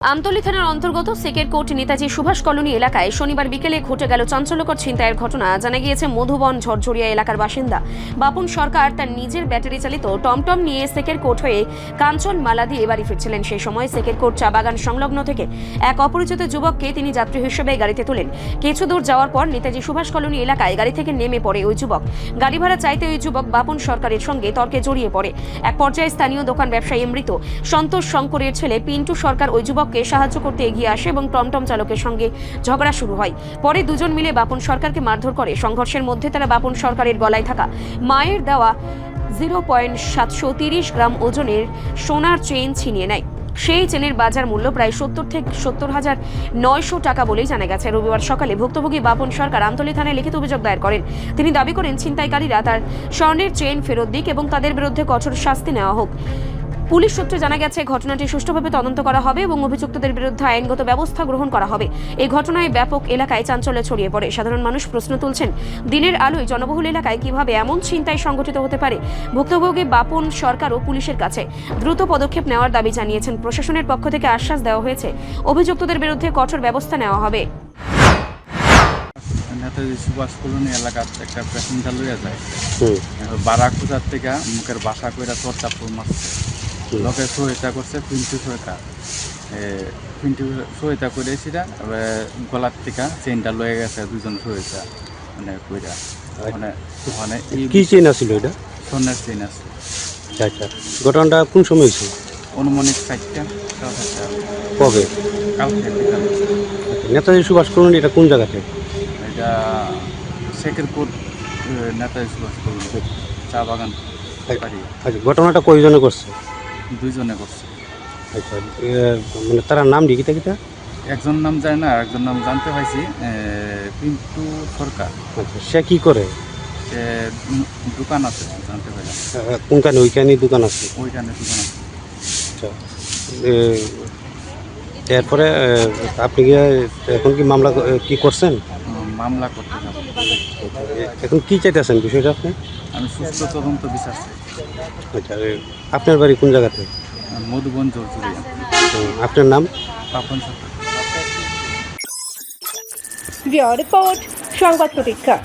আমতলী থানার অন্তর্গত সেকের coat Netaji Subhash colony এলাকায় শনিবার বিকেলে ঘটে গেল চাঞ্চল্যকর ছিনতাইয়ের ঘটনা। জানা গিয়েছে মধুবন ঝরঝরিয়া এলাকার বাসিন্দা বাপন সরকার তার নিজের ব্যাটারি চালিত টমটম নিয়ে সেকের কোট হয়ে কাঞ্চন মালা দিয়ে বাড়ি ফিরছিলেন। সেই সময় সেকের কোট চা বাগান সংলগ্ন থেকে এক অপরিচিত যুবককে তিনি যাত্রী হিসেবে গাড়িতে তোলেন। কিছু দূর যাওয়ার পর নেতাজি সুভাষ কলোনি এলাকায় গাড়ি থেকে নেমে পড়ে ওই যুবক। গাড়ি ভাড়া চাইতে ওই যুবক বাপন সরকারের সঙ্গে তর্কে জড়িয়ে পড়ে। এক পর্যায়ে স্থানীয় দোকান ব্যবসায়ী মৃত সন্তোষ শঙ্করের ছেলে পিন্টু সরকার ওই যুবক সাহায্য করতে এগিয়ে আসে এবং টমটম চালকের সঙ্গে ঝগড়া শুরু হয়। পরে দুজন মিলে বাপন সরকারকে মারধর করে। সংঘর্ষের মধ্যে তারা বাপন সরকারের গলায় থাকা মায়ের দেওয়া 0.730 গ্রাম ওজনের সোনার চেইন ছিনিয়ে নেয়। সেই চেনের বাজার মূল্য প্রায় 70,900 টাকা বলেই জানা গেছে। রবিবার সকালে ভুক্তভোগী বাপন সরকার আমতলী থানায় লিখিত অভিযোগ দায়ের করেন। তিনি দাবি করেন ছিনতাইকারীরা তার স্বর্ণের চেইন ফেরত দিক এবং তাদের বিরুদ্ধে কঠোর শাস্তি নেওয়া হোক। পুলিশ সূত্রে জানা গেছে ঘটনাটি সুষ্ঠুভাবে তদন্ত করা হবে এবং অভিযুক্তদের বিরুদ্ধে আইনগত ব্যবস্থা গ্রহণ করা হবে। এই ঘটনায় ব্যাপক এলাকায় চাঞ্চল্য ছড়িয়ে পড়ে। সাধারণ মানুষ প্রশ্ন তুলছেন, দিনের আলোয় জনবহুল এলাকায় কিভাবে এমন ছিনতাই সংঘটিত হতে পারে। ভুক্তভোগী বাপন সরকারও পুলিশের কাছে দ্রুত পদক্ষেপ নেওয়ার দাবি জানিয়েছেন। প্রশাসনের পক্ষ থেকে আশ্বাস দেওয়া হয়েছে অভিযুক্তদের বিরুদ্ধে কঠোর ব্যবস্থা নেওয়া হবে। নেতাজি সুভাষ কলোনি এলাকার একটা প্যাসেঞ্জার লইয়া যায়, বারাকুজার থেকে মুখের বাসা কইরা তোর চাপড় মারছে। লোকের সহায়তা করছে পিন্টু সহায়তা করে সেটা গলার থেকে চেইনটা লয়ে গেছে। দুজন সহায়তা মানে কইরা মানে কি চেইন আছিল এটা? স্বর্ণের চেইন আছে। আচ্ছা, ঘটনাটা কোন সময় হয়েছে? অনুমানিক 4টা কবে? কালকে বিকালে। নেতাজি সুভাষ কলোনি এটা কোন জায়গাতে? এটা সেকের কোট নেতাজি সুভাষ কলোনি চা বাগান। আচ্ছা, ঘটনাটা কয়জনে করছে? দুইজনে করছে। আচ্ছা, মানে তার নাম লিখিতে কিতা? একজন নাম জানি না, একজন নাম জানতে পাইছি, পিন্টু সরকার। আচ্ছা, সে কি করে? সে দোকান আছে, জানতে পাইলাম। কোনখানে? ওইখানে দোকান আছে? ওইখানে দোকান আছে। আচ্ছা, এরপরে আপনি কি এখন কি মামলা কি করছেন? মামলা করতে যাবো। এখন কি চাইতেছেন বিষয়টা আপনি? আমি সুস্থ তদন্ত বিচার চাই। আচ্ছা, আপনার বাড়ি কোন জায়গাতে? মধুবন ঝরঝরিয়া। আপনার নাম? বাপন সরকার। রিপোর্ট সংবাদ প্রতীক্ষা।